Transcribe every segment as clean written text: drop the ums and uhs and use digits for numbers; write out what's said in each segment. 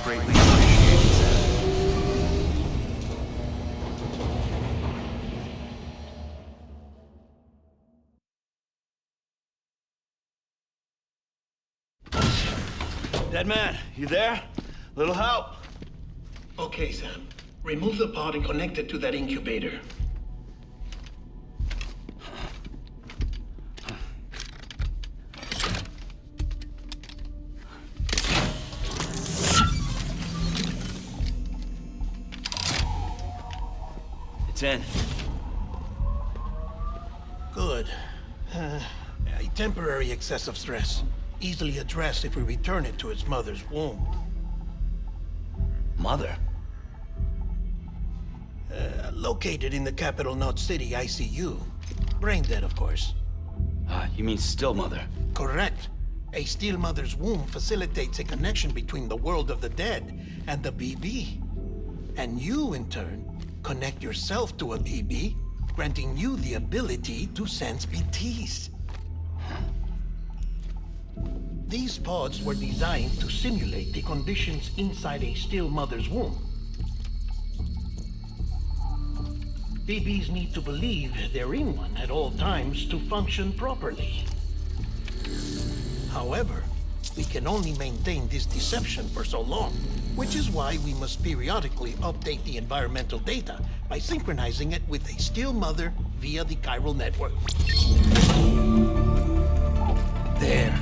Greatly appreciated, Sam. Dead man, you there? Little help? Okay, Sam. Remove the pod and connect it to that incubator. It's in. Good. A temporary excessive stress. Easily addressed if we return it to its mother's womb. Mother? Located in the capital Knot City ICU. Brain dead, of course. You mean still mother? Correct. A steel mother's womb facilitates a connection between the world of the dead and the BB. And you, in turn, connect yourself to a BB, granting you the ability to sense BTs. These pods were designed to simulate the conditions inside a still mother's womb. BBs need to believe they're in one at all times to function properly. However, we can only maintain this deception for so long, which is why we must periodically update the environmental data by synchronizing it with a still mother via the chiral network. There.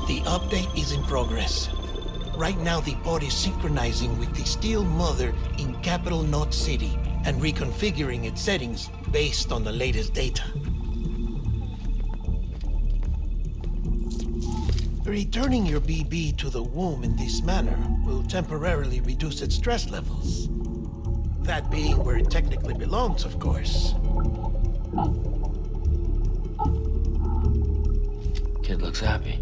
The update is in progress. Right now, the pod is synchronizing with the steel mother in capital Knot City and reconfiguring its settings based on the latest data. Returning your BB to the womb in this manner will temporarily reduce its stress levels. That being where it technically belongs, of course. Kid looks happy.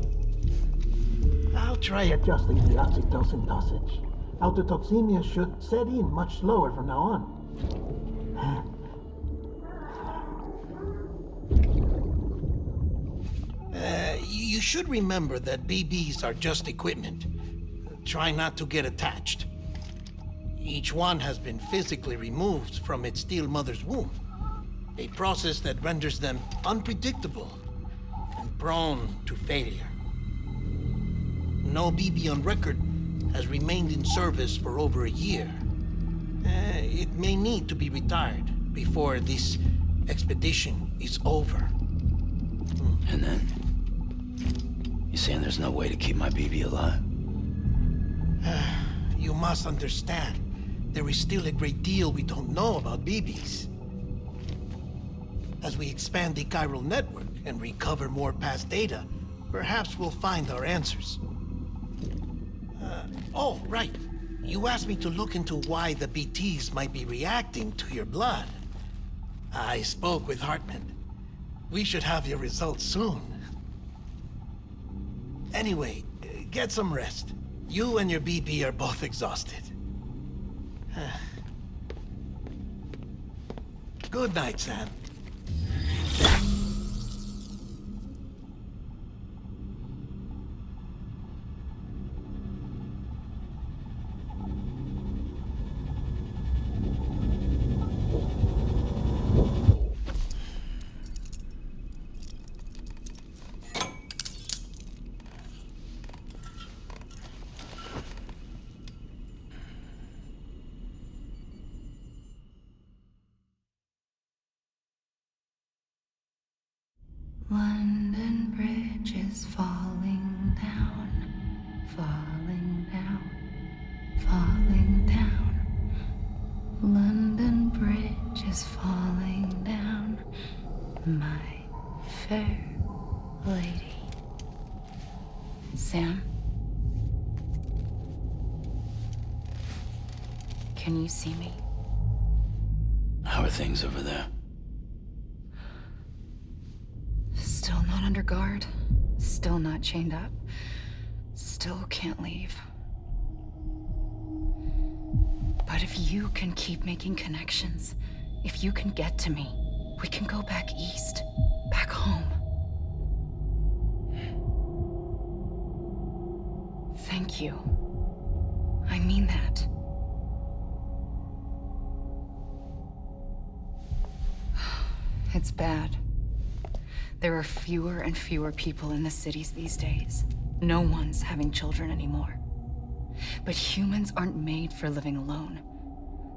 I'll try adjusting the oxytocin dosage. Autotoxemia should set in much slower from now on. You should remember that BBs are just equipment. Try not to get attached. Each one has been physically removed from its steel mother's womb. A process that renders them unpredictable and prone to failure. No BB on record has remained in service for over a year. It may need to be retired before this expedition is over. And then? You saying there's no way to keep my BB alive? You must understand, there is still a great deal we don't know about BBs. As we expand the chiral network and recover more past data, perhaps we'll find our answers. Oh, right. You asked me to look into why the BTs might be reacting to your blood. I spoke with Hartman. We should have your results soon. Anyway, get some rest. You and your BB are both exhausted. Good night, Sam. London Bridge is falling down, falling down, falling down. London Bridge is falling down, my fair lady. Sam? Can you see me? How are things over there? Still not under guard. Still not chained up. Still can't leave. But if you can keep making connections, if you can get to me, we can go back east, back home. Thank thank you. I mean that. It's bad. There are fewer and fewer people in the cities these days. No one's having children anymore. But humans aren't made for living alone.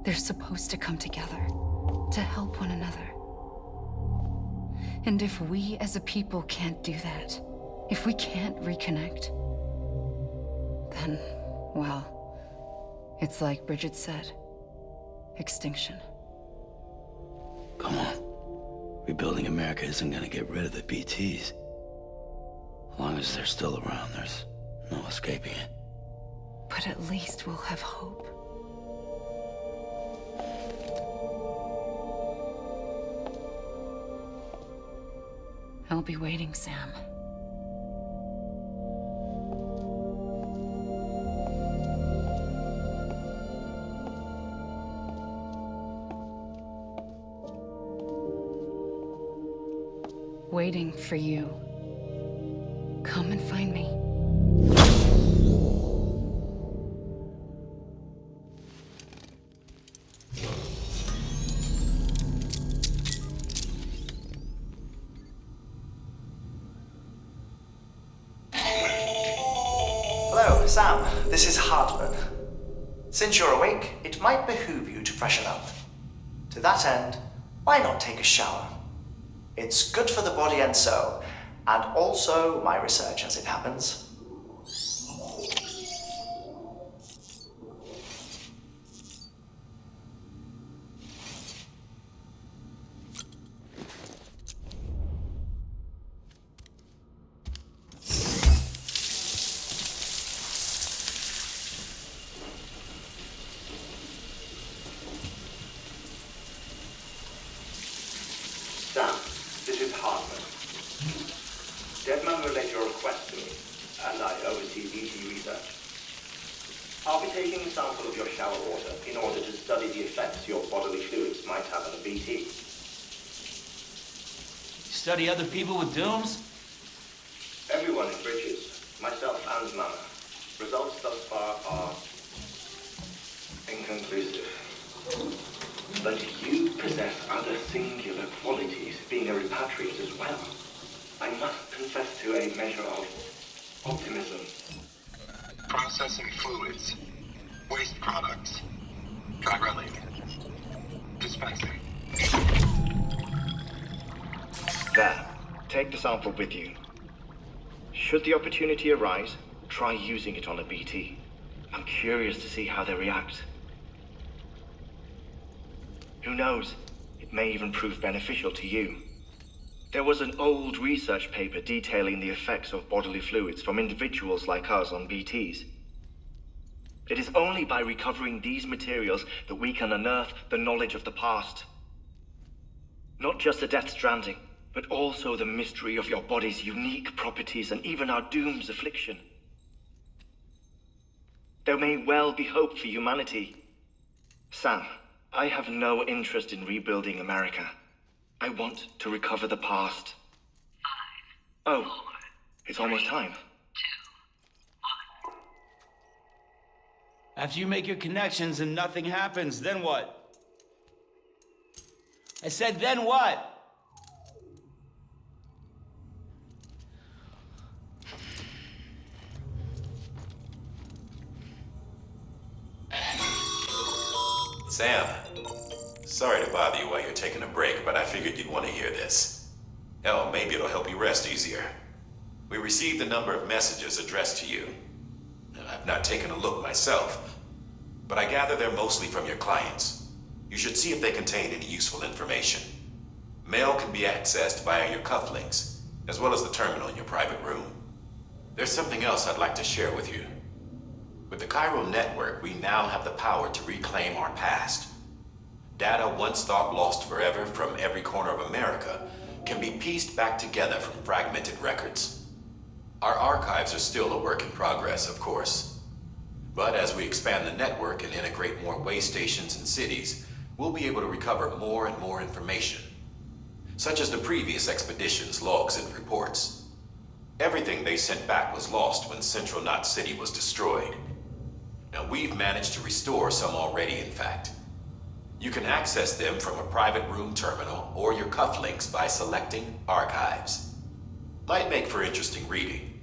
They're supposed to come together, to help one another. And if we as a people can't do that, if we can't reconnect, then, well, it's like Bridget said, extinction. Come on. Rebuilding America isn't gonna get rid of the BTs. As long as they're still around, there's no escaping it. But at least we'll have hope. I'll be waiting, Sam. Waiting for you. Come and find me. Hello, Sam. This is Hartman. Since you're awake, it might behoove you to freshen up. To that end, why not take a shower? It's good for the body and soul, and also my research as it happens. Sam, this is Hartman. Deadman relayed your request to me, and I oversee BT research. I'll be taking a sample of your shower water in order to study the effects your bodily fluids might have on a BT. Study other people with dooms? Everyone in Bridges, myself and Mama. Results thus far are inconclusive. But you possess other singular qualities, being a repatriate as well. I must confess to a measure of optimism. Processing fluids, waste products, drilling, dispensing. There, take the sample with you. Should the opportunity arise, try using it on a BT. I'm curious to see how they react. Who knows? It may even prove beneficial to you. There was an old research paper detailing the effects of bodily fluids from individuals like us on BTs. It is only by recovering these materials that we can unearth the knowledge of the past. Not just the Death Stranding, but also the mystery of your body's unique properties and even our doom's affliction. There may well be hope for humanity. Sam, I have no interest in rebuilding America. I want to recover the past. 5, 4, it's almost time. 2, 1. After you make your connections and nothing happens, then what? I said, then what? Sam, sorry to bother you while you're taking a break, but I figured you'd want to hear this. Hell, maybe it'll help you rest easier. We received a number of messages addressed to you. I've not taken a look myself, but I gather they're mostly from your clients. You should see if they contain any useful information. Mail can be accessed via your cufflinks, as well as the terminal in your private room. There's something else I'd like to share with you. With the Chiral network, we now have the power to reclaim our past. Data once thought lost forever from every corner of America can be pieced back together from fragmented records. Our archives are still a work in progress, of course. But as we expand the network and integrate more way stations and cities, we'll be able to recover more and more information, such as the previous expedition's logs and reports. Everything they sent back was lost when Central Knot City was destroyed. Now we've managed to restore some already, in fact. You can access them from a private room terminal or your cufflinks by selecting Archives. Might make for interesting reading.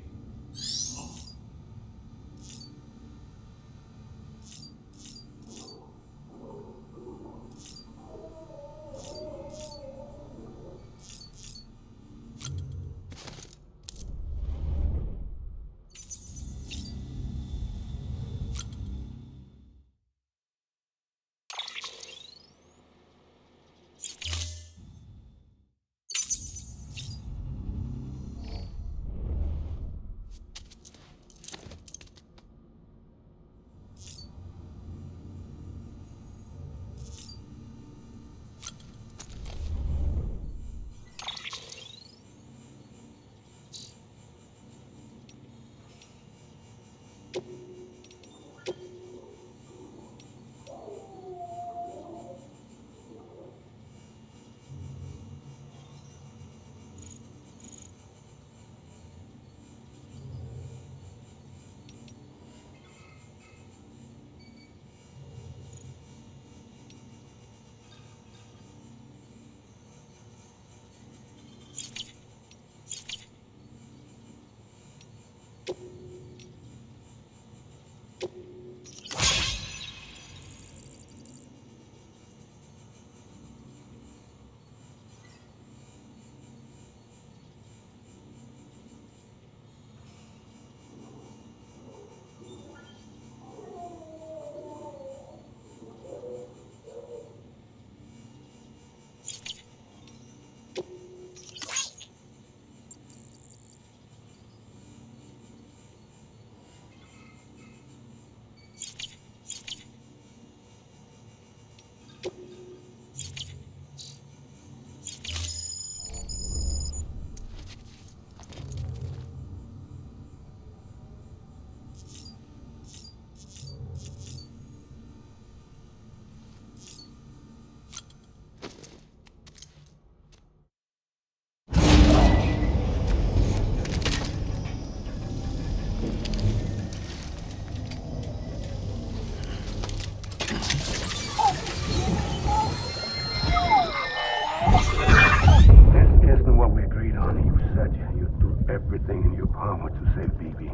everything in your power to save BB.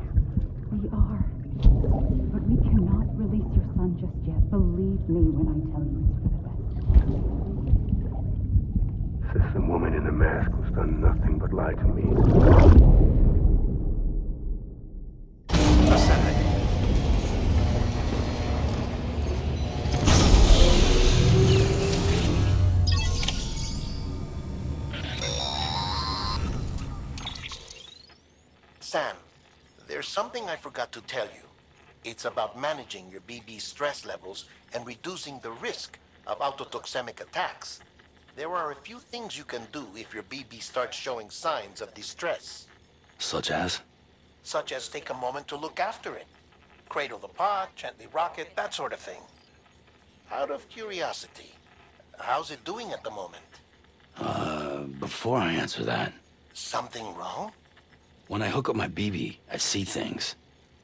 We are. But we cannot release your son just yet. Believe me when I tell you it's for the best. System woman in the mask who's done nothing but lie to me. Sam, there's something I forgot to tell you. It's about managing your BB stress levels and reducing the risk of autotoxemic attacks. There are a few things you can do if your BB starts showing signs of distress. Such as? Such as take a moment to look after it. Cradle the pod, gently rock it, that sort of thing. Out of curiosity, how's it doing at the moment? Before I answer that, Something wrong? when I hook up my BB, I see things.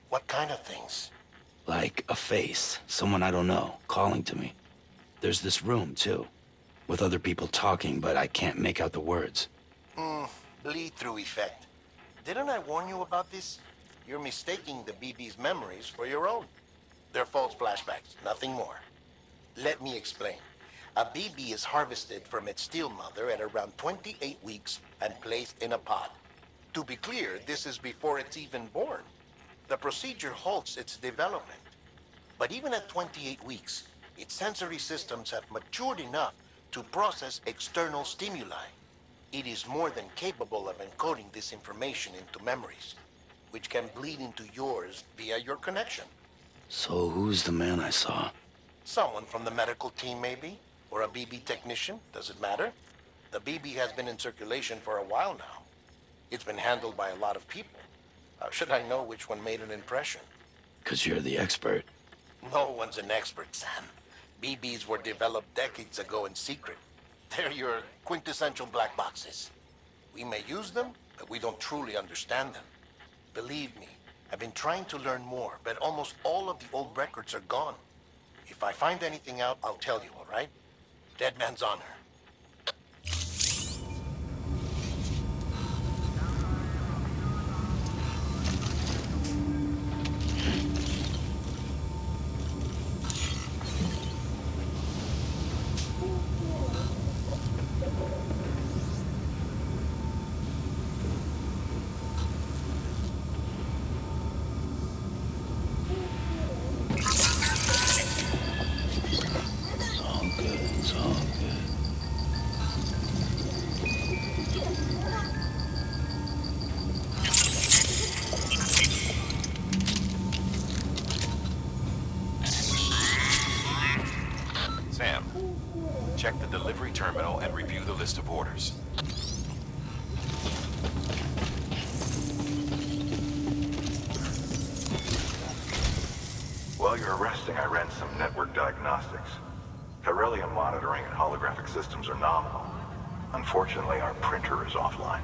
What kind of things? Like a face, someone I don't know, calling to me. There's this room, too, with other people talking, but I can't make out the words. Bleed-through effect. Didn't I warn you about this? You're mistaking the BB's memories for your own. They're false flashbacks, nothing more. Let me explain. A BB is harvested from its steel mother at around 28 weeks and placed in a pod. To be clear, this is before it's even born. The procedure halts its development. But even at 28 weeks, its sensory systems have matured enough to process external stimuli. It is more than capable of encoding this information into memories, which can bleed into yours via your connection. So who's the man I saw? Someone from the medical team, maybe? Or a BB technician? Does it matter? The BB has been in circulation for a while now. It's been handled by a lot of people. How should I know which one made an impression? 'Cause you're the expert. No one's an expert, Sam. BBs were developed decades ago in secret. They're your quintessential black boxes. We may use them, but we don't truly understand them. Believe me, I've been trying to learn more, but almost all of the old records are gone. If I find anything out, I'll tell you, all right? Dead man's honor. It's all good. Sam, check the delivery terminal and review the list of orders. While you're resting, I ran some network diagnostics. Chiralium monitoring and holographic systems are nominal. Unfortunately, our printer is offline.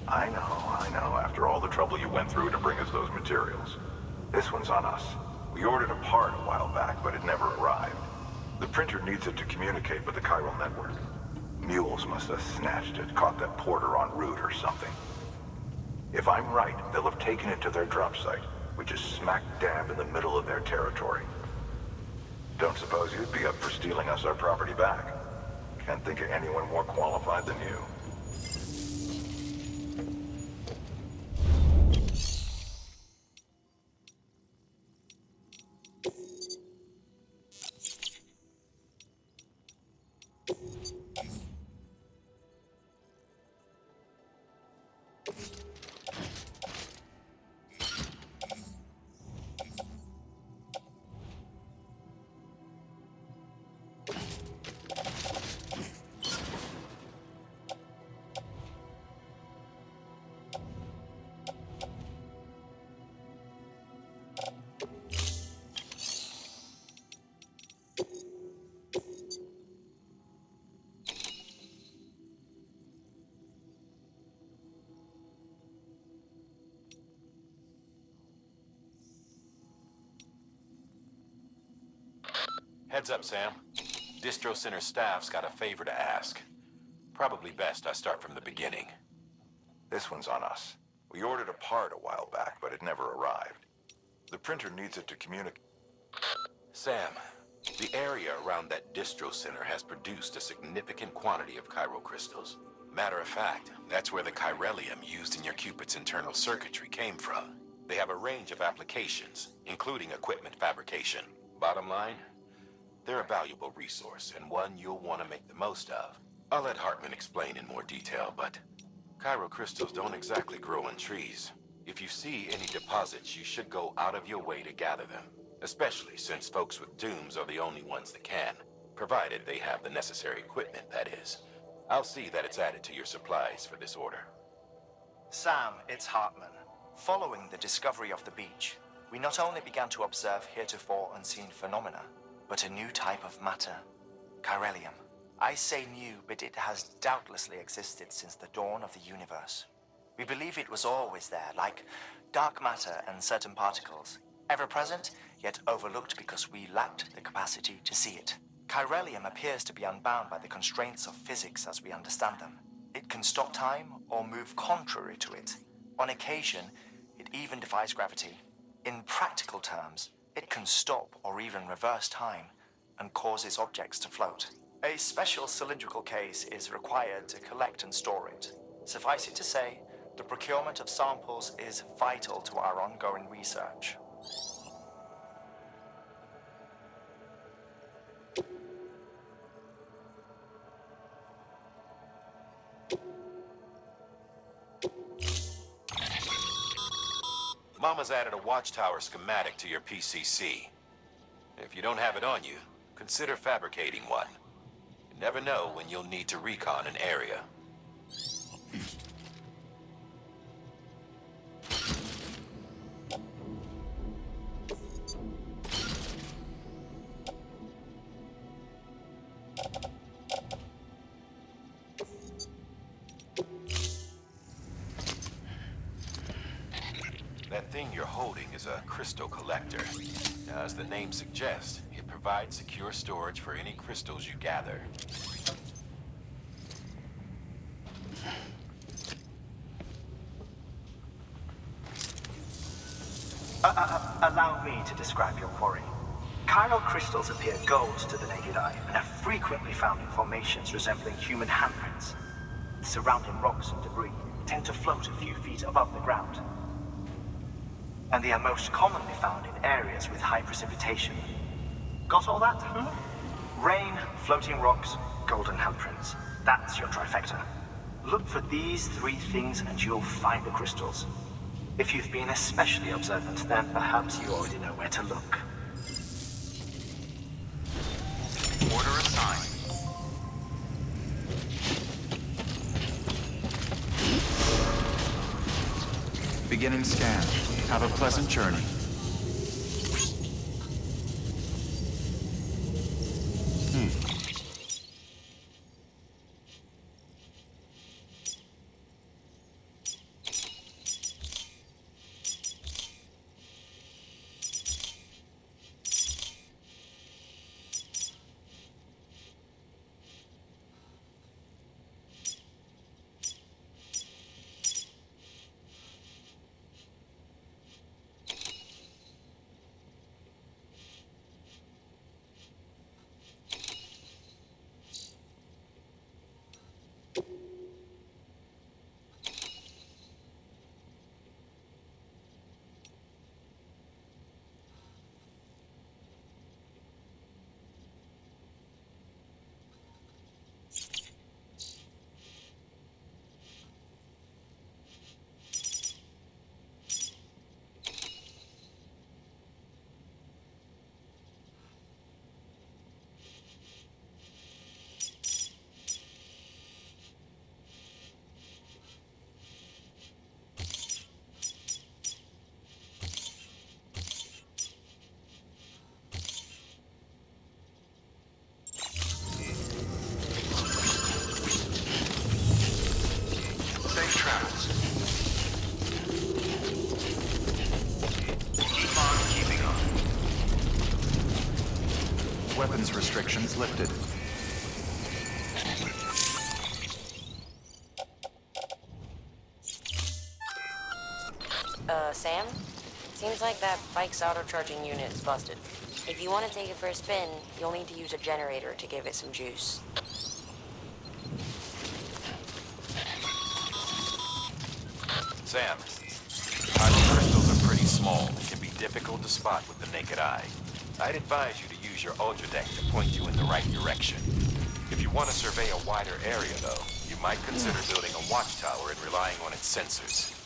I know, after all the trouble you went through to bring us those materials. This one's on us. We ordered a part a while back, but it never arrived. The printer needs it to communicate with the chiral network. Mules must have snatched it, caught that porter en route or something. If I'm right, they'll have taken it to their drop site, which is smack dab in the middle of their territory. Don't suppose you'd be up for stealing us our property back? Can't think of anyone more qualified than you. Heads up, Sam. Distro Center staff's got a favor to ask. Probably best I start from the beginning. This one's on us. We ordered a part a while back, but it never arrived. The printer needs it to communicate. Sam, the area around that distro center has produced a significant quantity of chiral crystals. Matter of fact, that's where the chiralium used in your Cupid's internal circuitry came from. They have a range of applications, including equipment fabrication. Bottom line, they're a valuable resource and one you'll want to make the most of. I'll let Hartman explain in more detail, but chiral crystals don't exactly grow on trees. If you see any deposits, you should go out of your way to gather them, especially since folks with dooms are the only ones that can, provided they have the necessary equipment, that is. I'll see that it's added to your supplies for this order. Sam, it's Hartman. Following the discovery of the beach, we not only began to observe heretofore unseen phenomena, but a new type of matter, chiralium. I say new, but it has doubtlessly existed since the dawn of the universe. We believe it was always there, like dark matter and certain particles, ever present, yet overlooked because we lacked the capacity to see it. Chiralium appears to be unbound by the constraints of physics as we understand them. It can stop time or move contrary to it. On occasion, it even defies gravity. In practical terms, it can stop or even reverse time and causes objects to float. A special cylindrical case is required to collect and store it. Suffice it to say, the procurement of samples is vital to our ongoing research. Mama's added a watchtower schematic to your PCC. If you don't have it on you, consider fabricating one. You never know when you'll need to recon an area. thing you're holding is a crystal collector. As the name suggests, it provides secure storage for any crystals you gather. Allow me to describe your quarry. Chiral crystals appear gold to the naked eye and are frequently found in formations resembling human handprints. The surrounding rocks and debris tend to float a few feet above the ground. And they are most commonly found in areas with high precipitation. Got all that? Rain, floating rocks, golden handprints. That's your trifecta. Look for these three things and you'll find the crystals. If you've been especially observant, then perhaps you already know where to look. Order assigned. Beginning scan. Have a pleasant journey. Safe travels. Keep on keeping on. Weapons restrictions lifted. Sam? Seems like that bike's auto-charging unit is busted. If you want to take it for a spin, you'll need to use a generator to give it some juice. Sam, chiral crystals are pretty small and can be difficult to spot with the naked eye. I'd advise you to use your ultra deck to point you in the right direction. If you want to survey a wider area, though, you might consider building a watchtower and relying on its sensors.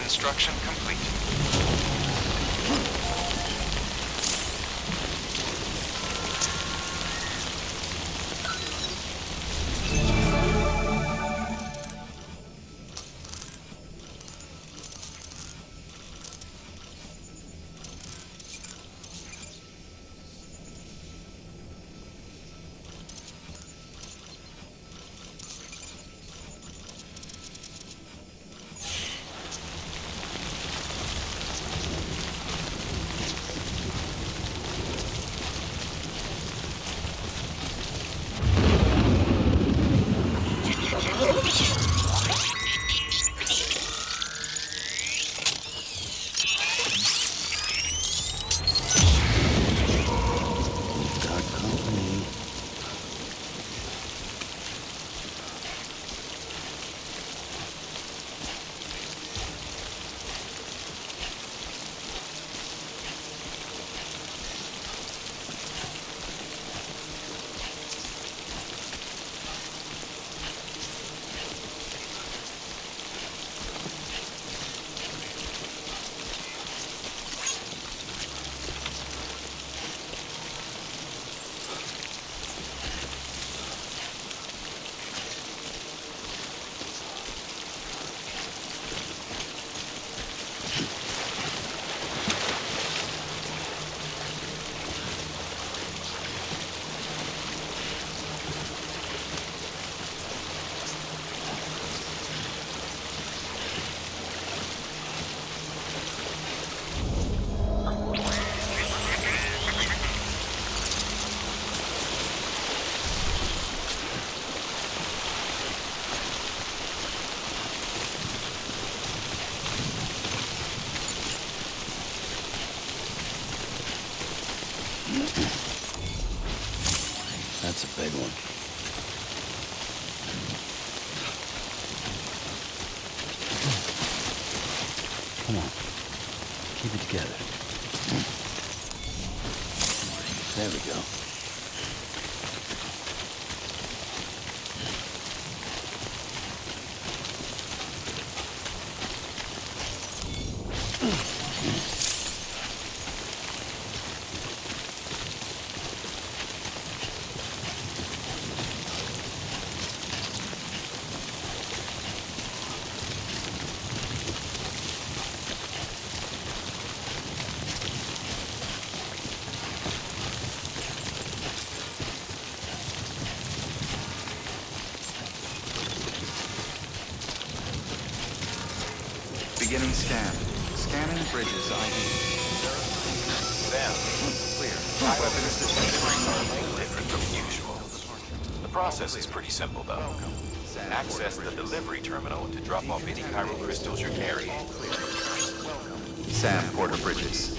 Construction complete. Got company. That's a big one. Come on. Keep it together. There we go. Beginning scan. Scanning bridges ID. Sam, Clear. weapon is detected. Different from usual. The process is pretty simple, though. Access the delivery terminal to drop off any chiral crystals you're carrying. Sam, Porter Bridges.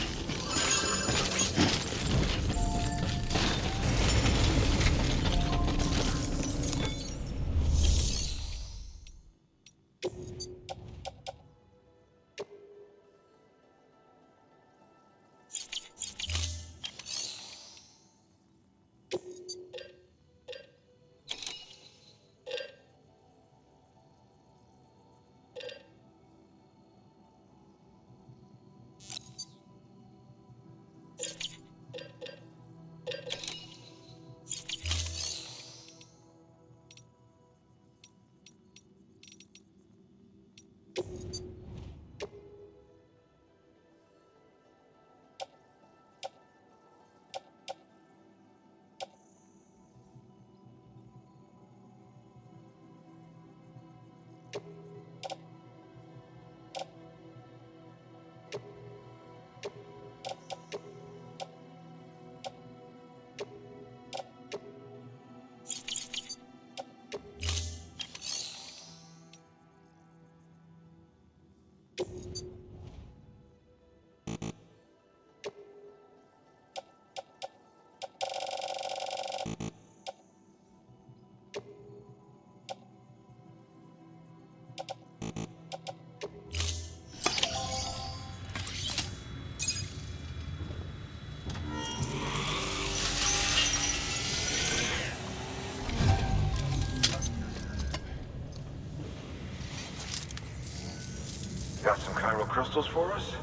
Got some chiral crystals for us?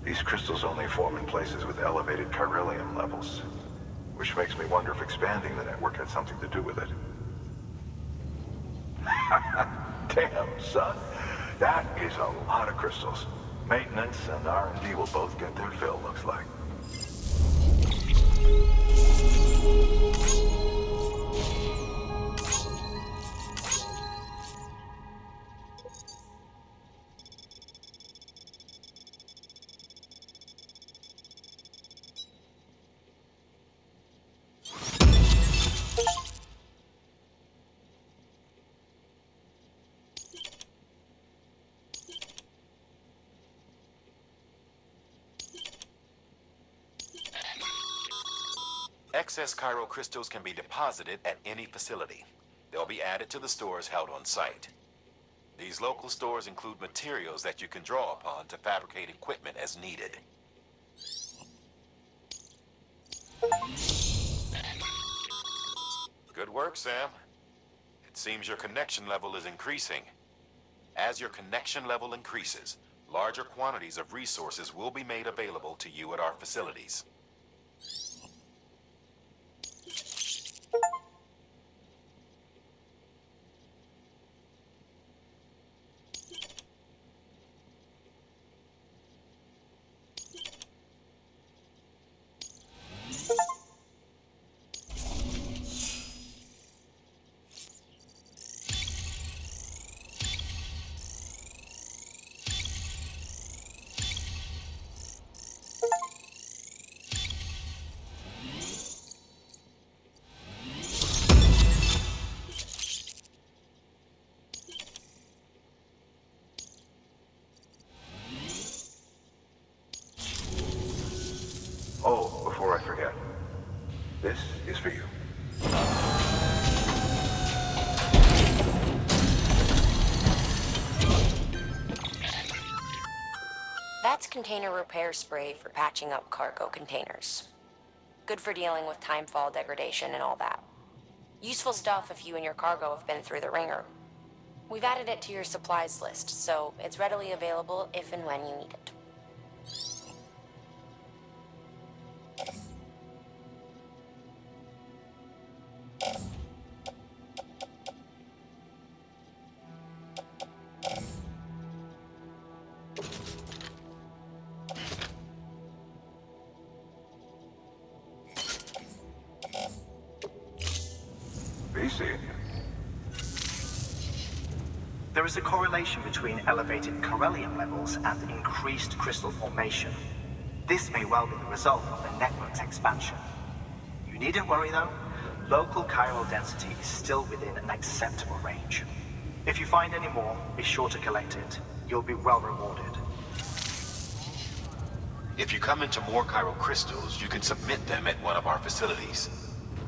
These crystals only form in places with elevated chiralium levels, which makes me wonder if expanding the network had something to do with it. Damn, son. That is a lot of crystals. Maintenance and R&D will both get their fill, looks like. Excess chiral crystals can be deposited at any facility. They'll be added to the stores held on site. These local stores include materials that you can draw upon to fabricate equipment as needed. Good work, Sam. It seems your connection level is increasing. As your connection level increases, larger quantities of resources will be made available to you at our facilities. Oh, before I forget, this is for you. That's container repair spray for patching up cargo containers. Good for dealing with timefall degradation and all that. Useful stuff if you and your cargo have been through the ringer. We've added it to your supplies list, so it's readily available if and when you need it. There is a correlation between elevated chiralium levels and increased crystal formation. This may well be the result of the network's expansion. You needn't worry though. Local chiral density is still within an acceptable range. If you find any more, be sure to collect it. You'll be well rewarded. If you come into more chiral crystals, you can submit them at one of our facilities.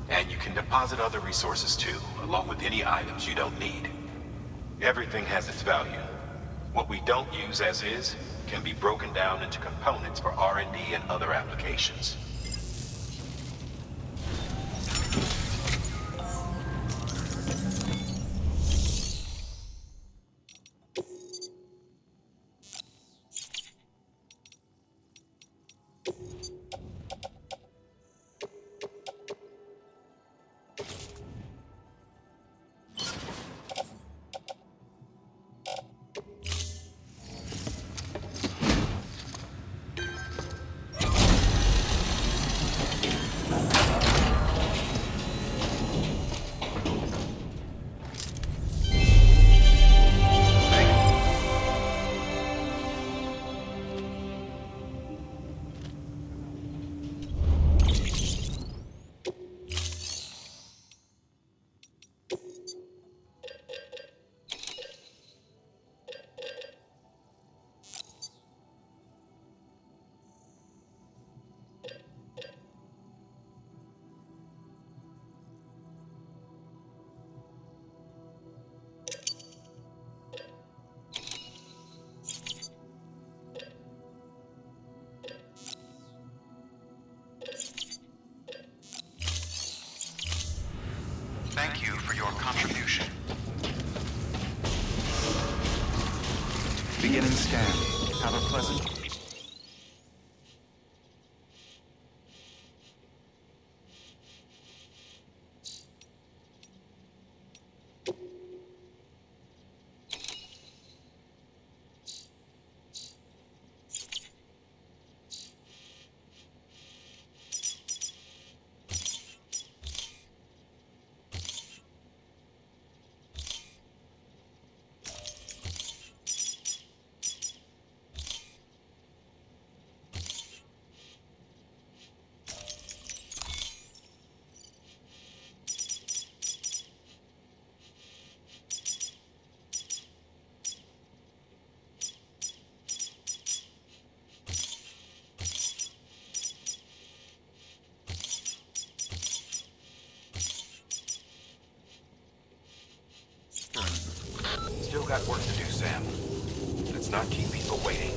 And you can deposit other resources too, along with any items you don't need. Everything has its value. What we don't use as is can be broken down into components for R&D and other applications. Sam. Have a pleasant... Still got work to do, Sam. Let's not keep people waiting.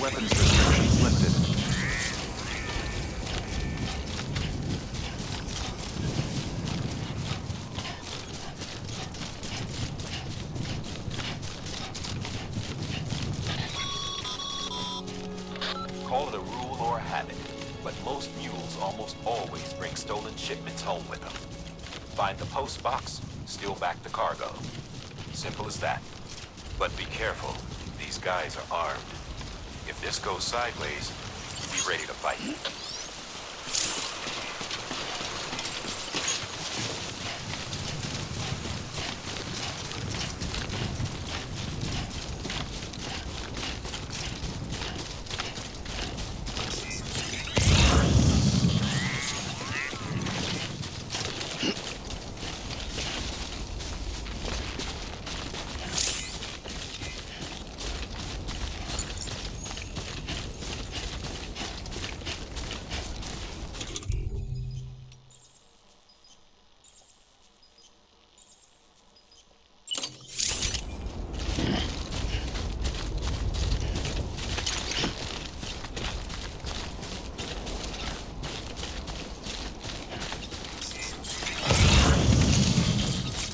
Weapons restrictions lifted. Call it a rule or a habit, but most mules almost always bring stolen shipments home with them. Find the post box, steal back the cargo. Simple as that. But be careful, these guys are armed. If this goes sideways, be ready to fight.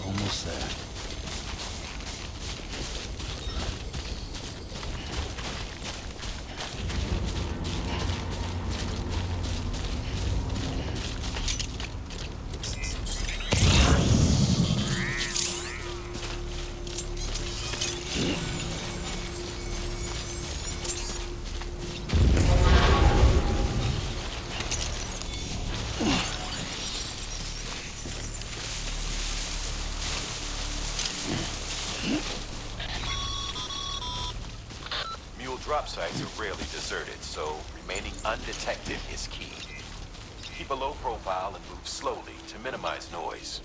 Almost there. Mule drop sites are rarely deserted, so remaining undetected is key. Keep a low profile and move slowly to minimize noise.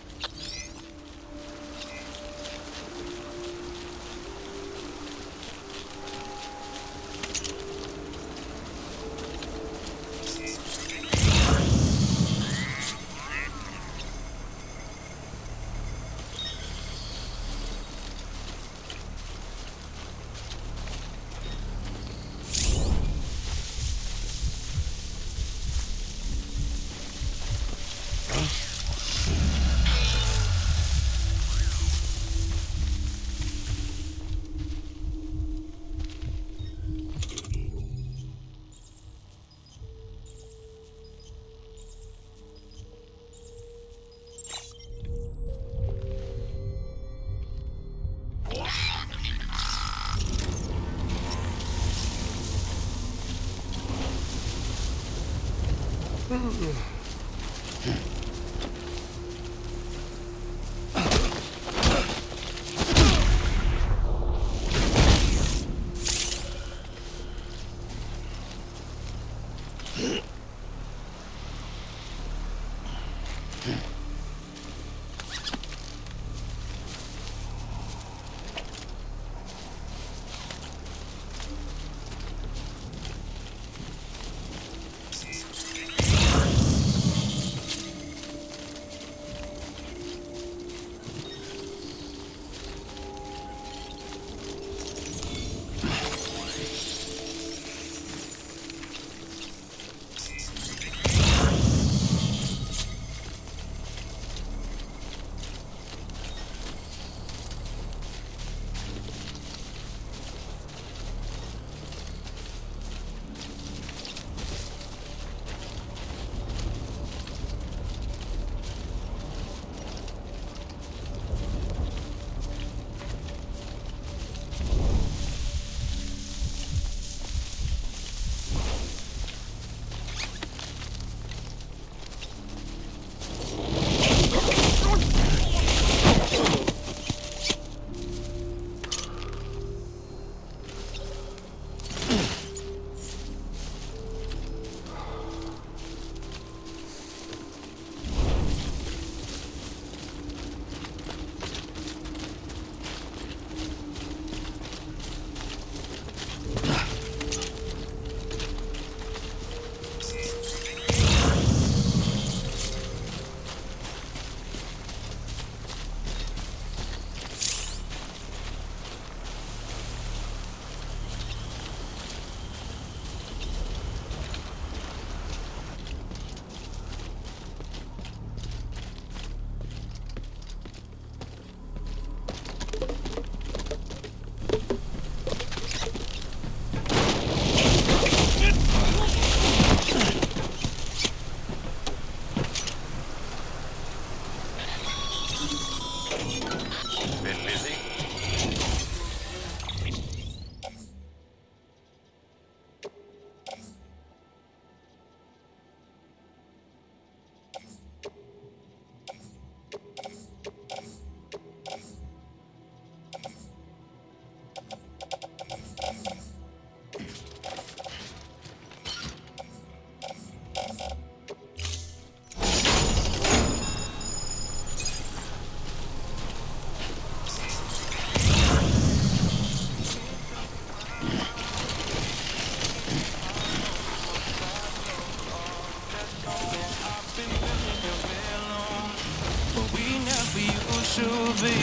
be.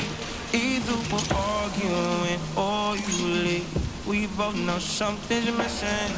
Either we're arguing or you leave. We both know something's missing.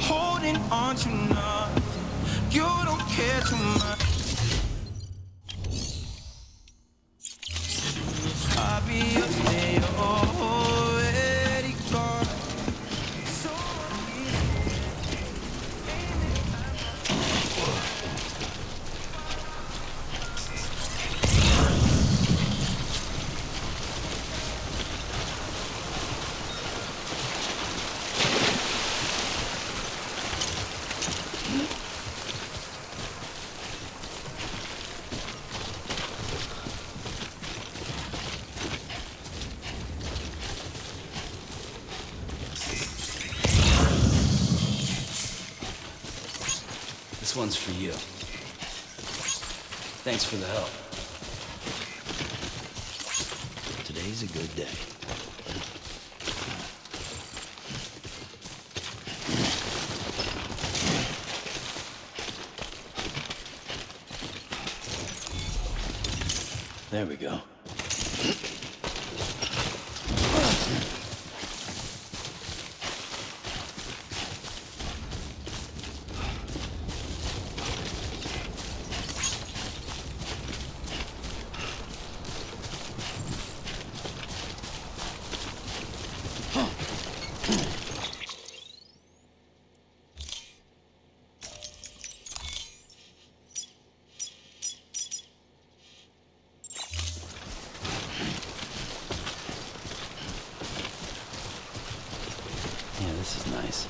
Holding on to nothing, you don't care too much. I'll be up there, you're already gone. So This one's for you. Thanks for the help. Today's a good day. There we go. Yeah, this is nice.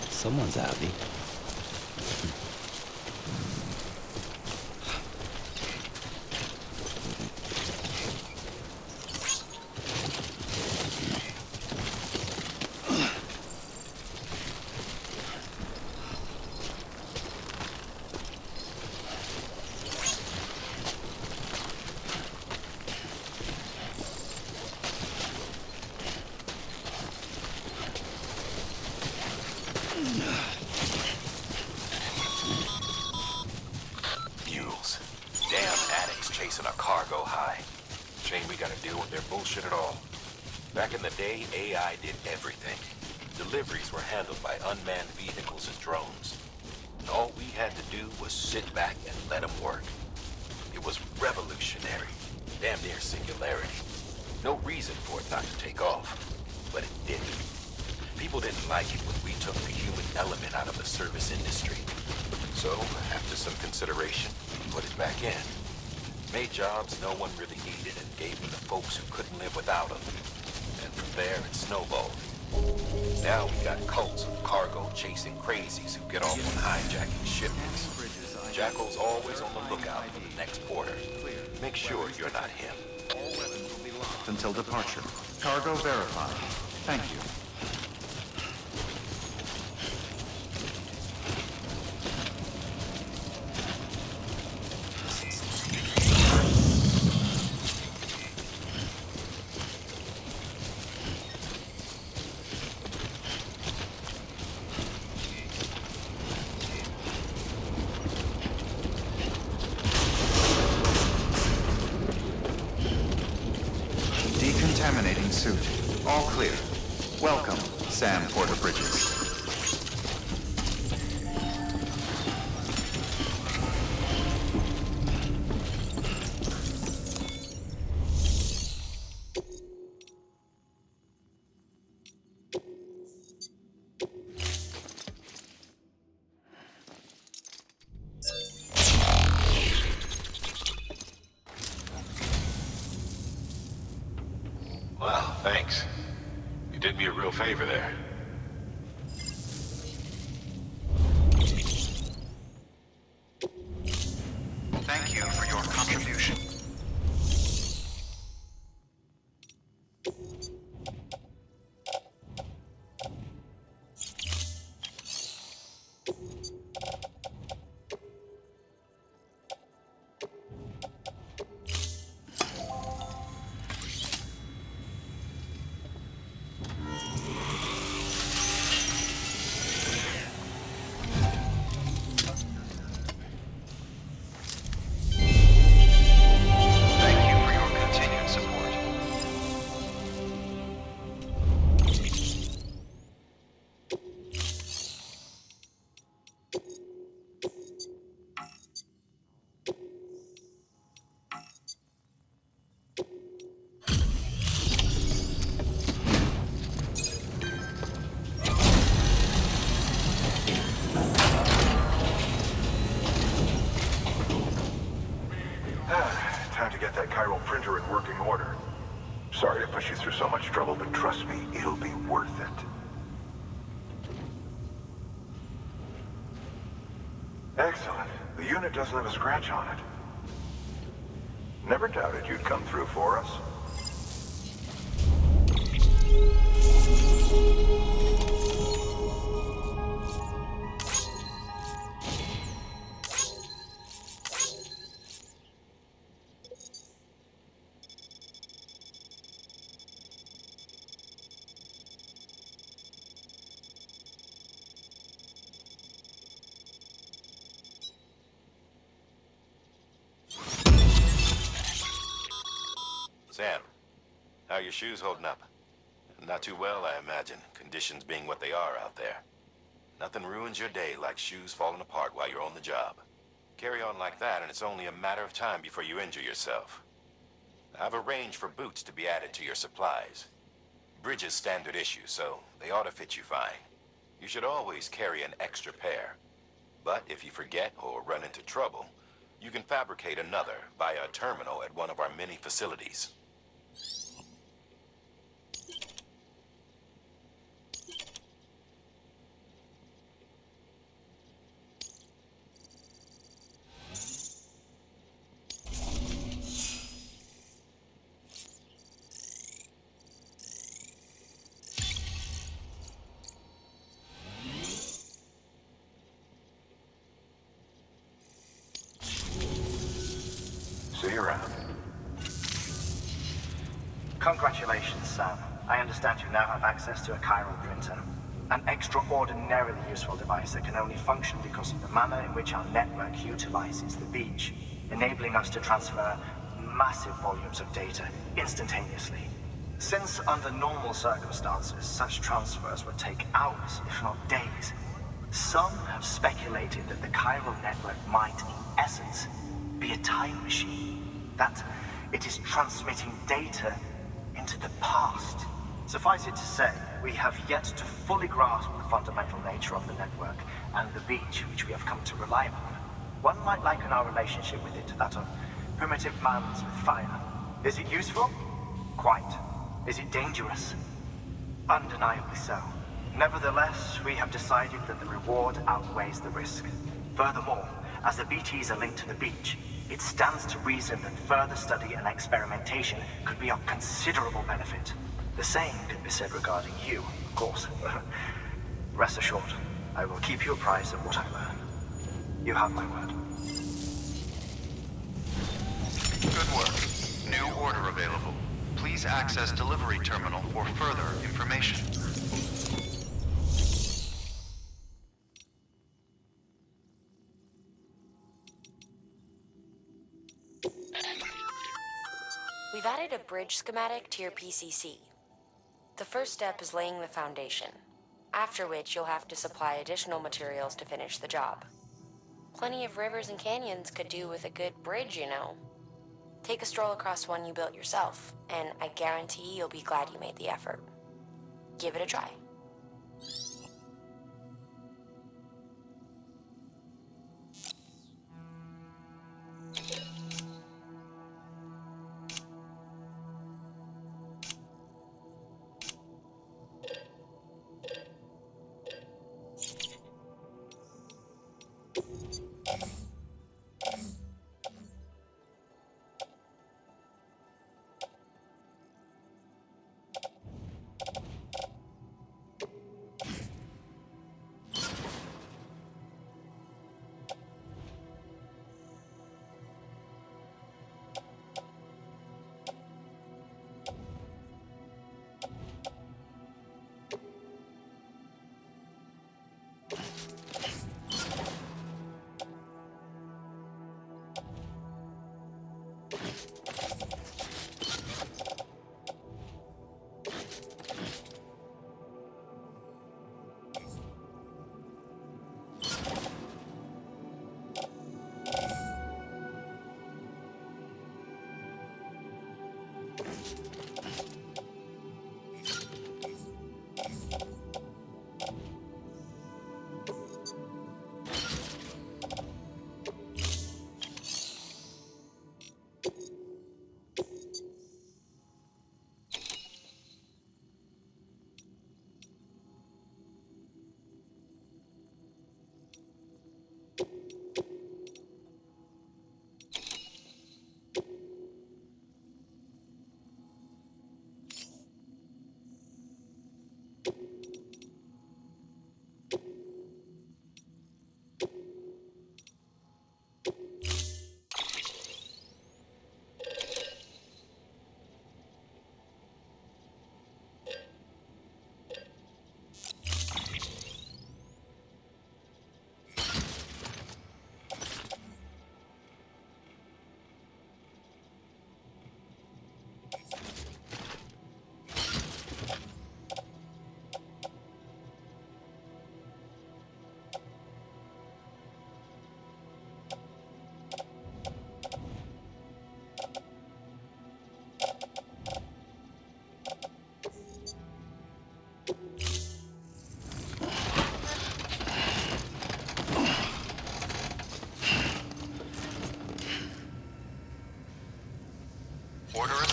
Someone's happy. Mules. Damn addicts chasing a cargo high. Shame we gotta deal with their bullshit at all. Back in the day, AI did everything. Deliveries were handled by unmanned vehicles and drones. And all we had to do was sit back and let them work. It was revolutionary. Damn near singularity. No reason for it not to take off. But it didn't. People didn't like it when we took the human element out of the service industry. So, after some consideration, we put it back in. Made jobs no one really needed and gave them to folks who couldn't live without them. And from there, it snowballed. Now we got cults of cargo-chasing crazies who get off on hijacking shipments. Jackal's always on the lookout for the next porter. Make sure you're not him. All weapons will be locked until departure. Cargo verified. Thank you. Decontaminating suit. All clear. Welcome, Sam Porter Bridges. Wow, thanks. You did me a real favor there. Thank you for your contribution. Sorry to put you through so much trouble, but trust me, it'll be worth it. Excellent. The unit doesn't have a scratch on it. Never doubted you'd come through for us. Sam, how are your shoes holding up? Not too well, I imagine, conditions being what they are out there. Nothing ruins your day like shoes falling apart while you're on the job. Carry on like that, and it's only a matter of time before you injure yourself. I've arranged for boots to be added to your supplies. Bridges standard issue, so they ought to fit you fine. You should always carry an extra pair. But if you forget or run into trouble, you can fabricate another via a terminal at one of our many facilities. See you around. Congratulations, Sam. I understand you now have access to a chiral printer. An extraordinarily useful device that can only function because of the manner in which our network utilizes the beach, enabling us to transfer massive volumes of data instantaneously. Since under normal circumstances, such transfers would take hours, if not days, some have speculated that the chiral network might, in essence, be a time machine. That it is transmitting data into the past. Suffice it to say, we have yet to fully grasp the fundamental nature of the network and the beach which we have come to rely upon. One might liken our relationship with it to that of primitive mans with fire. Is it useful? Quite. Is it dangerous? Undeniably so. Nevertheless, we have decided that the reward outweighs the risk. Furthermore, as the BTs are linked to the beach, it stands to reason that further study and experimentation could be of considerable benefit. The same can be said regarding you, of course. Rest assured, I will keep you apprised of what I learn. You have my word. Good work. New order available. Please access delivery terminal for further information. We've added a bridge schematic to your PCC. The first step is laying the foundation, after which you'll have to supply additional materials to finish the job. Plenty of rivers and canyons could do with a good bridge, you know. Take a stroll across one you built yourself, and I guarantee you'll be glad you made the effort. Give it a try.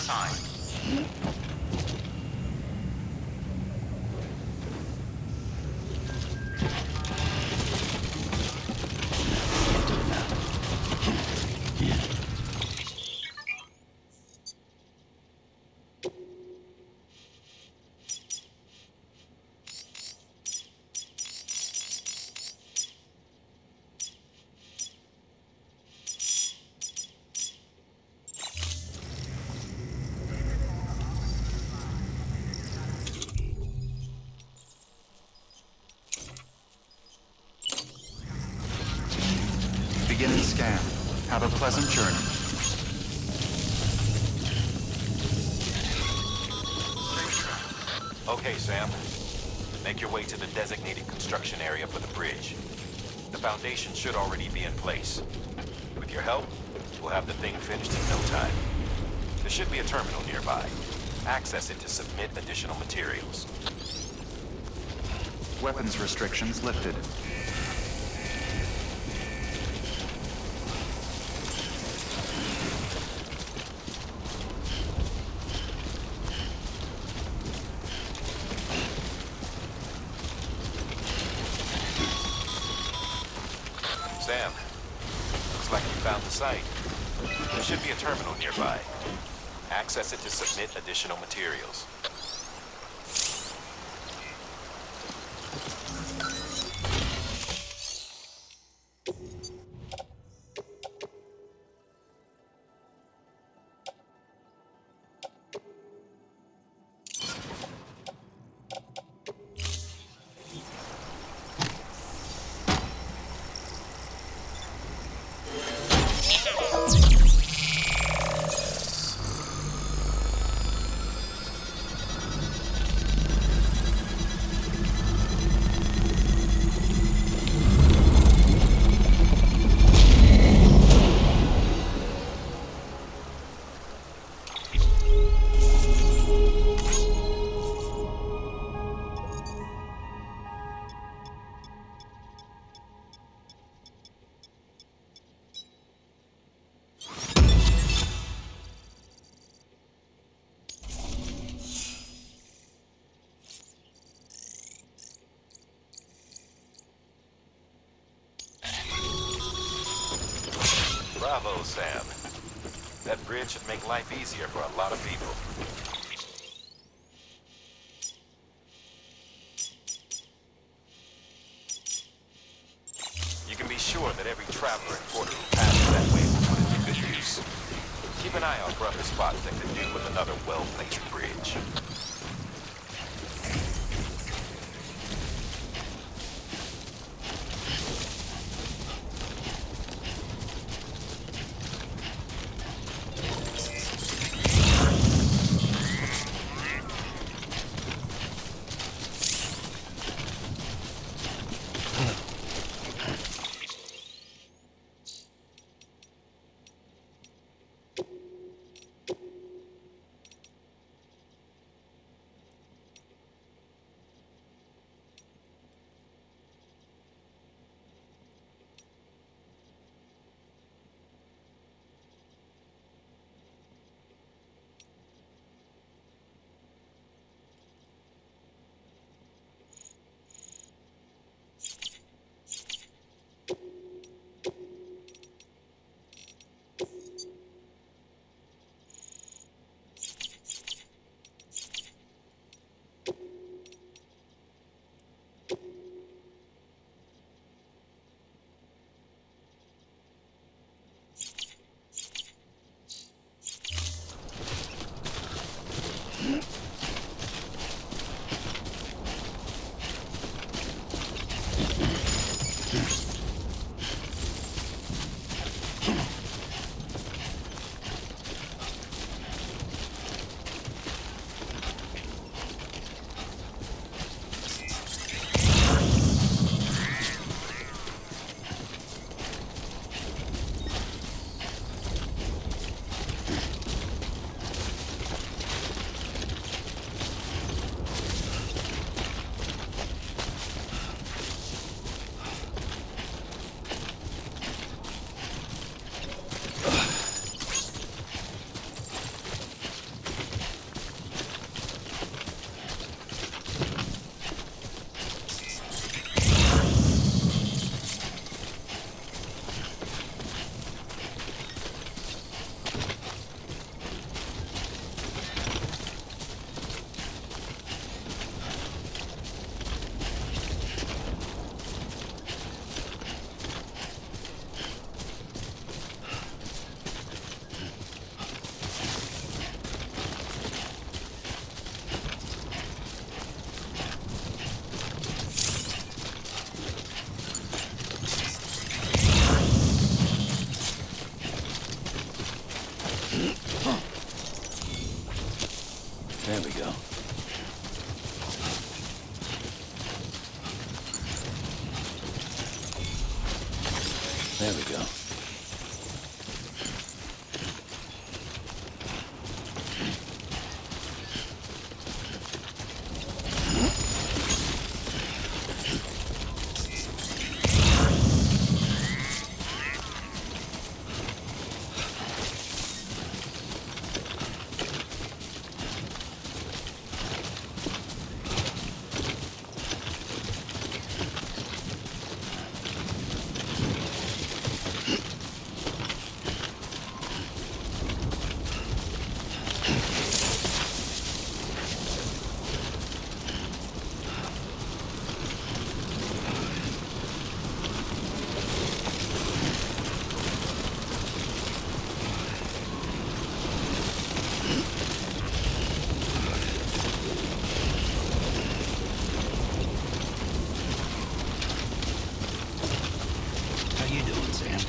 assigned. Beginning scan. Have a pleasant journey. Okay, Sam. Make your way to the designated construction area for the bridge. The foundation should already be in place. With your help, we'll have the thing finished in no time. There should be a terminal nearby. Access it to submit additional materials. Weapons restrictions lifted. Sam, looks like you found the site. There should be a terminal nearby. Access it to submit additional materials. Bravo, Sam. That bridge should make life easier for a lot of people. You can be sure that every traveler and porter who passes that way will put it to good use. Keep an eye out for other spots that could do with another well-placed bridge. There we go. There we go. How you doing, Sam?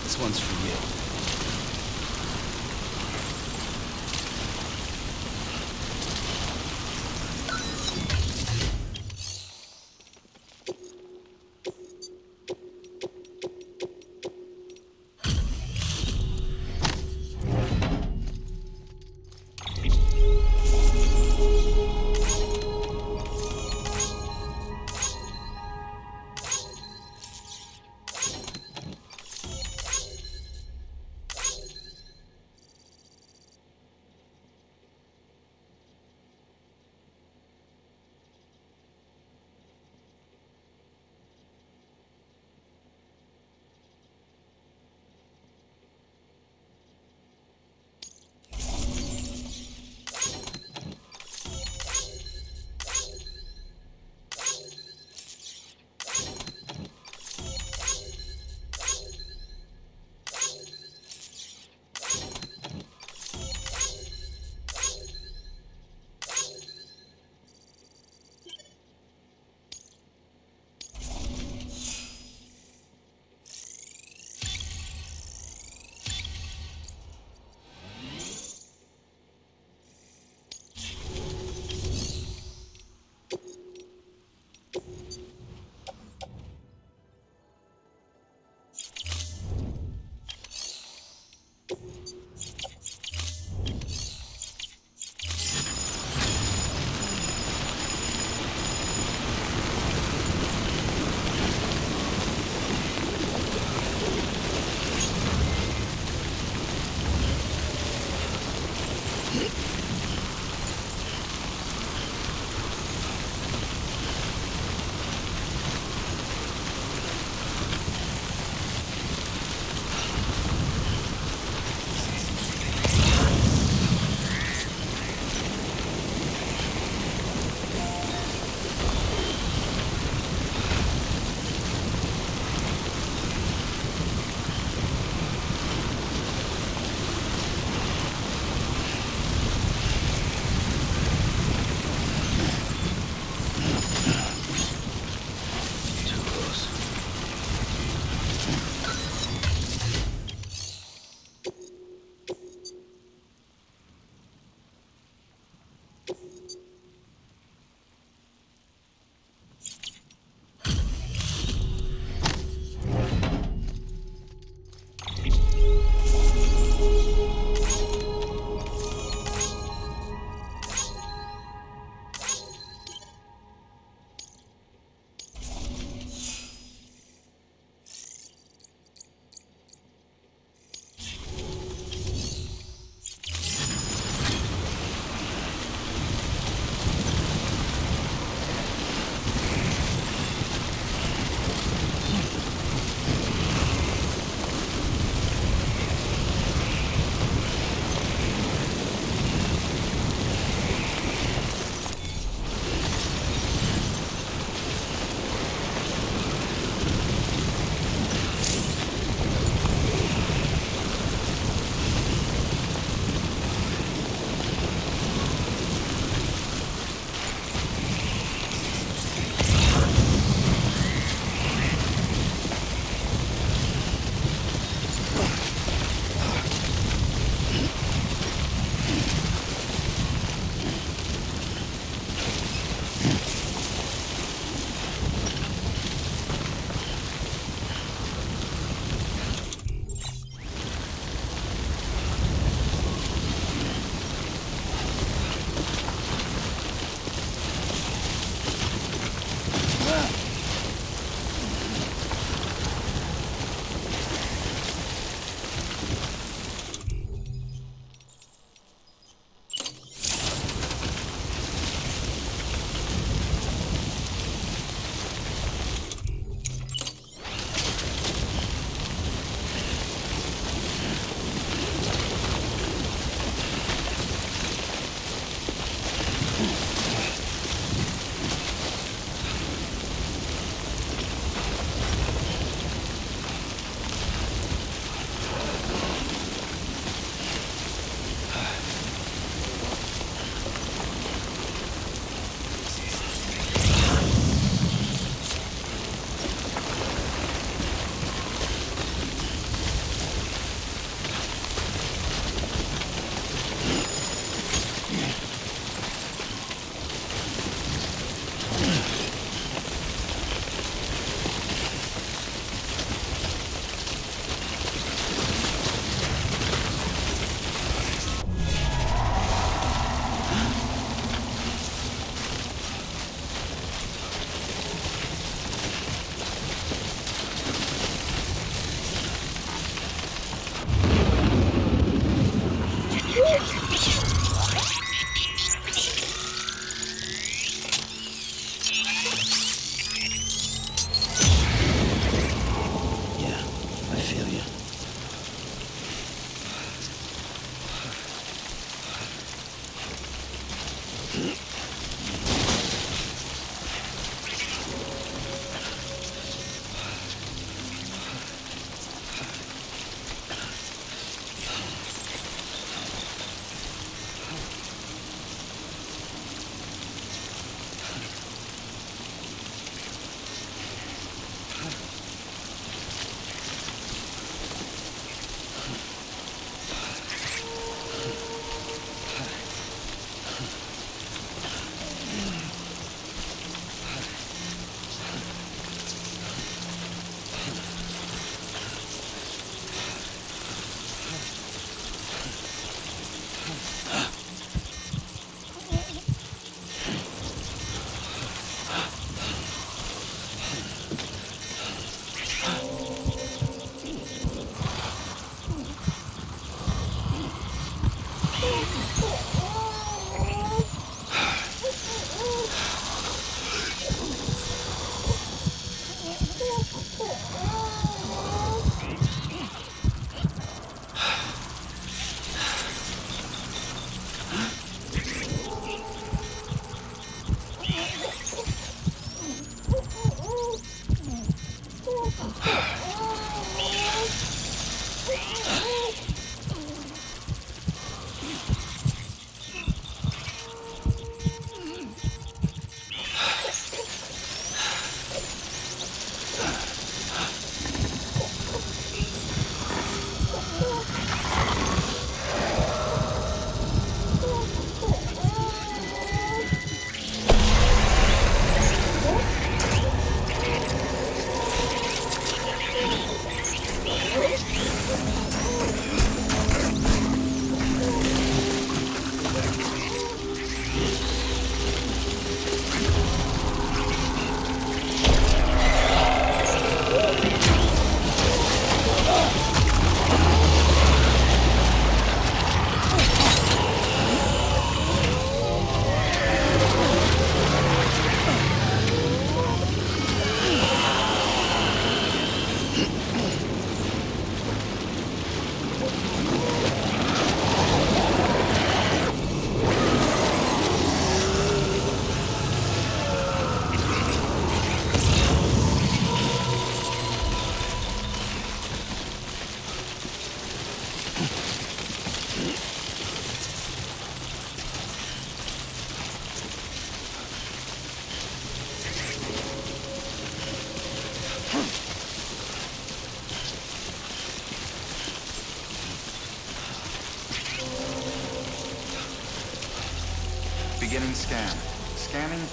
This one's for you.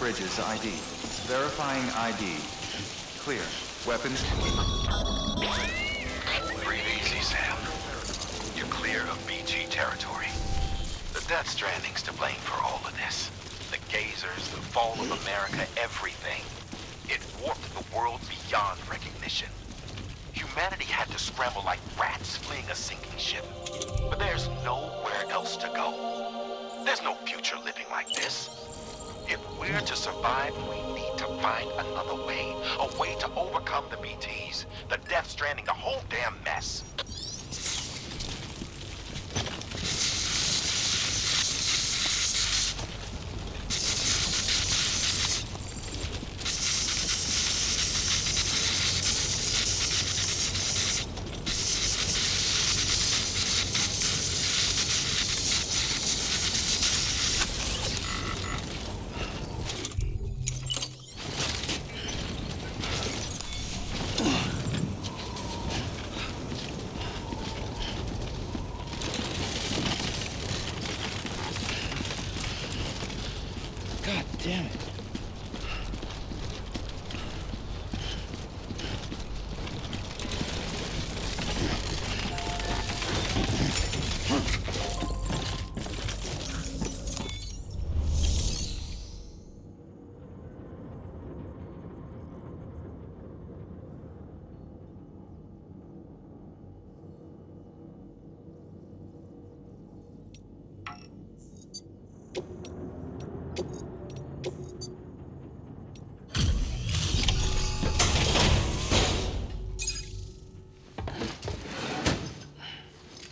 bridges ID. Verifying ID. Clear. Weapons. Breathe easy, Sam. You're clear of BG territory. The Death Stranding's to blame for all of this. The gazers, the fall of America, everything. It warped the world beyond recognition. Humanity had to scramble like rats fleeing a sinking ship. But there's nowhere else to go. There's no future living like this. If we're to survive, we need to find another way. A way to overcome the BTs, the Death Stranding, the whole damn mess. God damn it.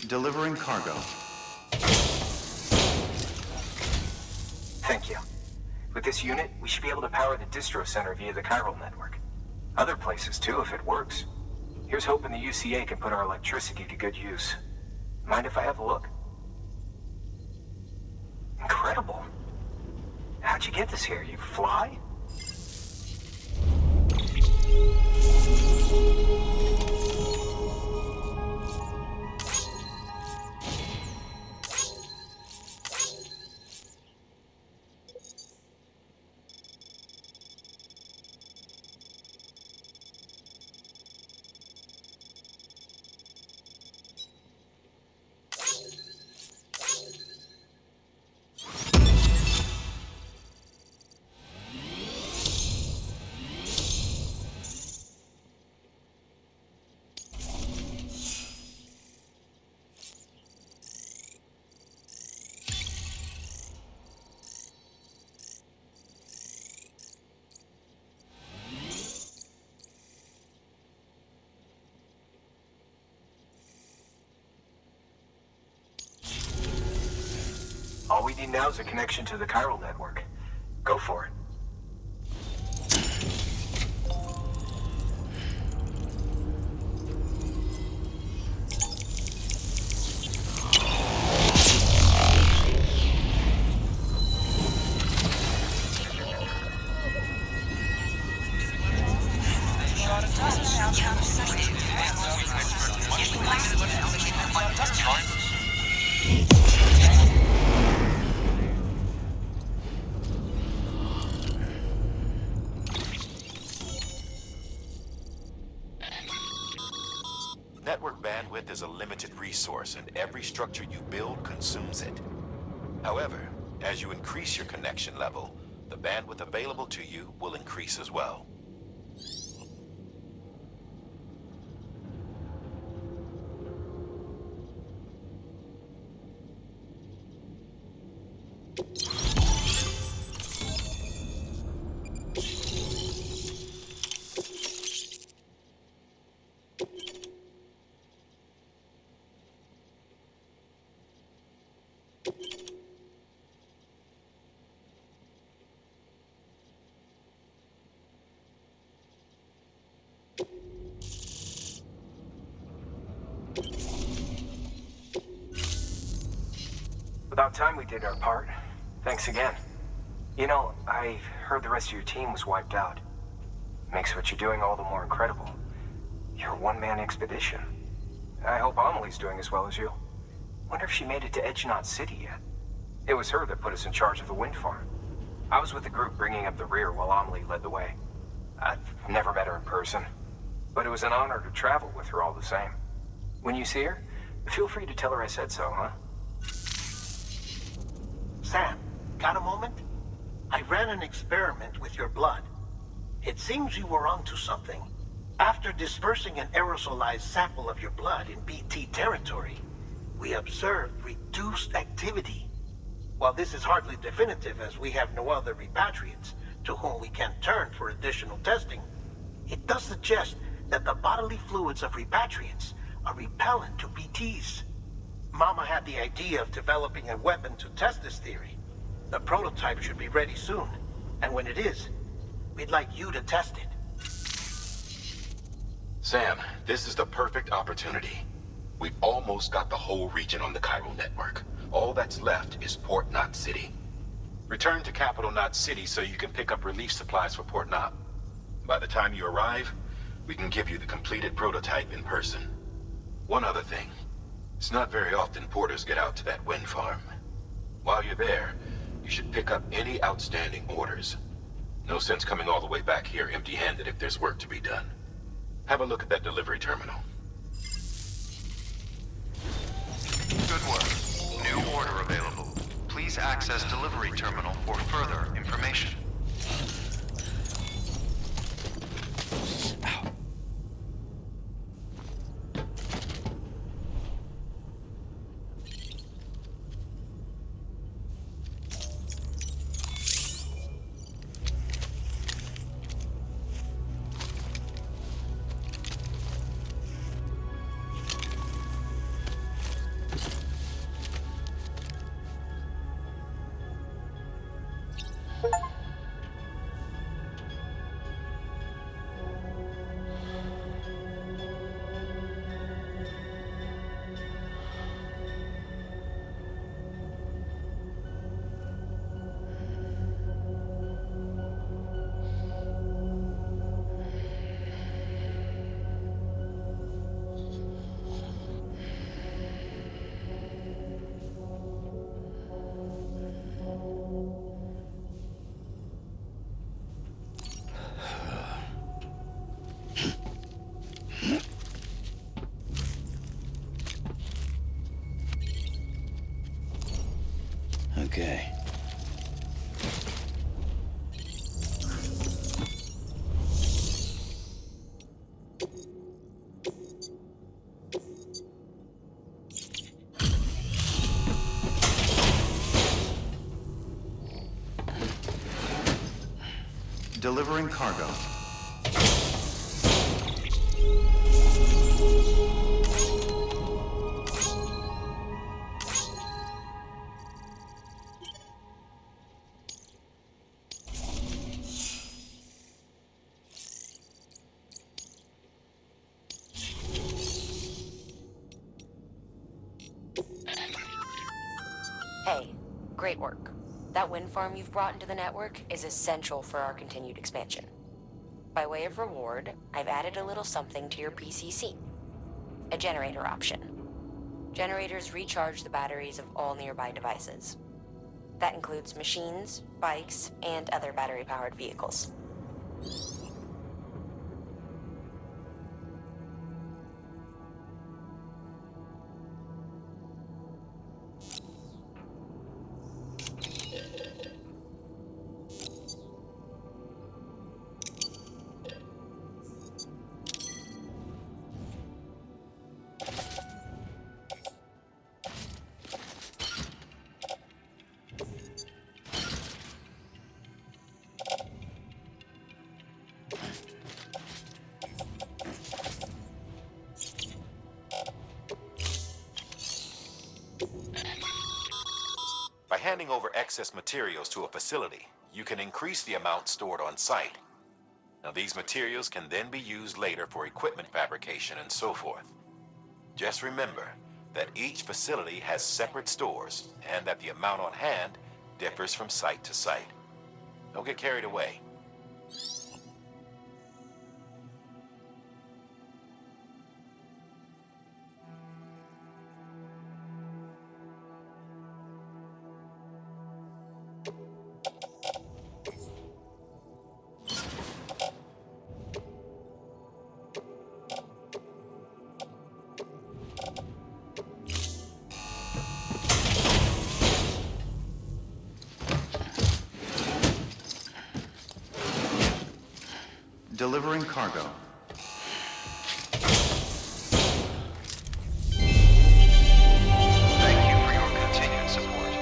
Delivering cargo. Thank you. With this unit, we should be able to power the distro center via the chiral network. Other places too, if it works. Here's hoping the UCA can put our electricity to good use. Mind if I have a look? Incredible. How'd you get this here? You fly? All we need now is a connection to the chiral network. Go for it. Network bandwidth is a limited resource, and every structure you build consumes it. However, as you increase your connection level, the bandwidth available to you will increase as well. About time we did our part. Thanks again. You know, I heard the rest of your team was wiped out. Makes what you're doing all the more incredible. You're a one-man expedition. I hope Amelie's doing as well as you. Wonder if she made it to Edge Knot City yet. It was her that put us in charge of the wind farm. I was with the group bringing up the rear while Amelie led the way. I've never met her in person, but it was an honor to travel with her all the same. When you see her, feel free to tell her I said so, huh? Sam, got a moment? I ran an experiment with your blood. It seems you were onto something. After dispersing an aerosolized sample of your blood in BT territory, we observed reduced activity. While this is hardly definitive as we have no other repatriates to whom we can turn for additional testing, it does suggest that the bodily fluids of repatriates are repellent to BTs. Mama had the idea of developing a weapon to test this theory. The prototype should be ready soon, and when it is, we'd like you to test it. Sam, this is the perfect opportunity. We've almost got the whole region on the Chiral network. All that's left is Port Knot City. Return to Capital Knot City so you can pick up relief supplies for Port Knot. By the time you arrive, we can give you the completed prototype in person. One other thing. It's not very often porters get out to that wind farm. While you're there, you should pick up any outstanding orders. No sense coming all the way back here empty-handed if there's work to be done. Have a look at that delivery terminal. Good work. New order available. Please access delivery terminal for further information. Okay. Delivering cargo. Hey, great work. That wind farm you've brought into the network is essential for our continued expansion. By way of reward, I've added a little something to your PCC. A generator option. Generators recharge the batteries of all nearby devices. That includes machines, bikes, and other battery-powered vehicles. By handing over excess materials to a facility, you can increase the amount stored on site. Now, these materials can then be used later for equipment fabrication and so forth. Just remember that each facility has separate stores and that the amount on hand differs from site to site. Don't get carried away. Delivering cargo. Thank you for your continued support.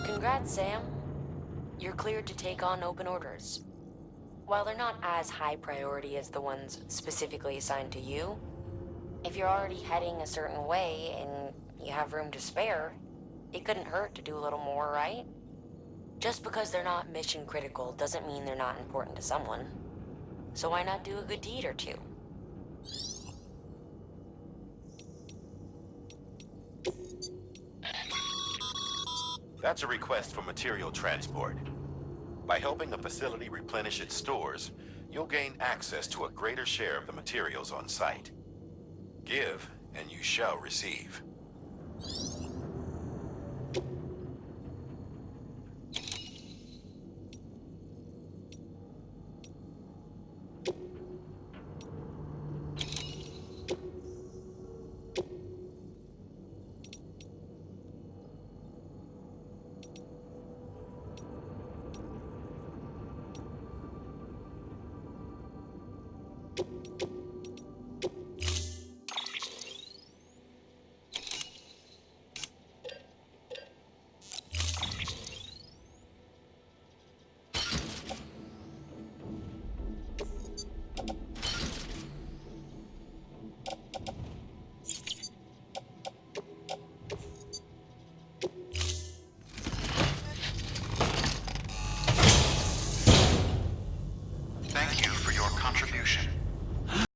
Congrats, Sam. You're cleared to take on open orders. While they're not as high priority as the ones specifically assigned to you, if you're already heading a certain way and you have room to spare, it couldn't hurt to do a little more, right? Just because they're not mission critical doesn't mean they're not important to someone. So why not do a good deed or two? That's a request for material transport. By helping a facility replenish its stores, you'll gain access to a greater share of the materials on site. Give, and you shall receive.